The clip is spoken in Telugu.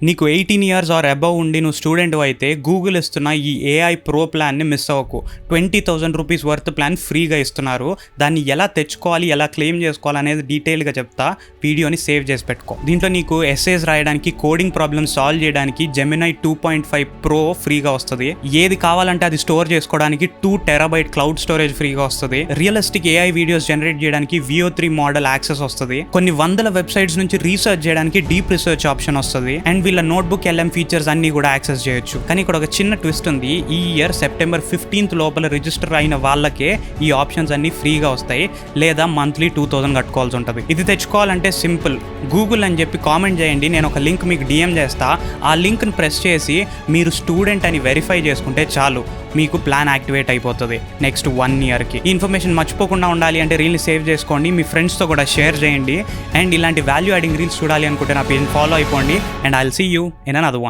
నీకు 18 ఇయర్స్ ఆర్ అబవ్ ఉండి నువ్వు స్టూడెంట్ అయితే గూగుల్ ఇస్తున్న ఈ ఏఐ ప్రో ప్లాన్ని మిస్ అవ్వకు. 20,000 రూపీస్ వర్త్ ప్లాన్ ఫ్రీగా ఇస్తున్నారు. దాన్ని ఎలా తెచ్చుకోవాలి, ఎలా క్లెయిమ్ చేసుకోవాలి అనేది డీటెయిల్గా చెప్తా. వీడియోని సేవ్ చేసి పెట్టుకో. దీంట్లో నీకు ఎస్సేస్ రాయడానికి, కోడింగ్ ప్రాబ్లమ్స్ సాల్వ్ చేయడానికి జెమినై 2.5 ప్రో ఫ్రీగా వస్తుంది. ఏది కావాలంటే అది స్టోర్ చేసుకోవడానికి 2 టెరాబైట్ క్లౌడ్ స్టోరేజ్ ఫ్రీగా వస్తుంది. రియలిస్టిక్ ఏఐ వీడియోస్ జనరేట్ చేయడానికి VO3 మోడల్ యాక్సెస్ వస్తుంది. కొన్ని వందల వెబ్సైట్స్ నుంచి రీసెర్చ్ చేయడానికి డీప్ రీసెర్చ్ ఆప్షన్ వస్తుంది. అండ్ వీళ్ళ నోట్బుక్ LM ఫీచర్స్ అన్ని కూడా యాక్సెస్ చేయొచ్చు. కానీ ఇక్కడ ఒక చిన్న ట్విస్ట్ ఉంది. ఈ ఇయర్ సెప్టెంబర్ 15th లోపల రిజిస్టర్ అయిన వాళ్ళకే ఈ ఆప్షన్స్ అన్ని ఫ్రీగా వస్తాయి, లేదా మంత్లీ 2000 కట్టుకోవాల్సి ఉంటుంది. ఇది తెచ్చుకోవాలంటే సింపుల్, గూగుల్ అని చెప్పి కామెంట్ చేయండి. నేను ఒక లింక్ మీకు DM చేస్తా. ఆ లింక్ని ప్రెస్ చేసి మీరు స్టూడెంట్ అని వెరిఫై చేసుకుంటే చాలు, మీకు ప్లాన్ యాక్టివేట్ అయిపోతుంది నెక్స్ట్ 1 yearకి. ఈ ఇన్ఫర్మేషన్ మర్చిపోకుండా ఉండాలి అంటే రీల్ని సేవ్ చేసుకోండి, మీ ఫ్రెండ్స్తో కూడా షేర్ చేయండి. అండ్ ఇలాంటి వాల్యూ యాడింగ్ రీల్స్ చూడాలి అనుకుంటే నా పేజ్ని ఫాలో అయిపోండి. And I'll see you in another one.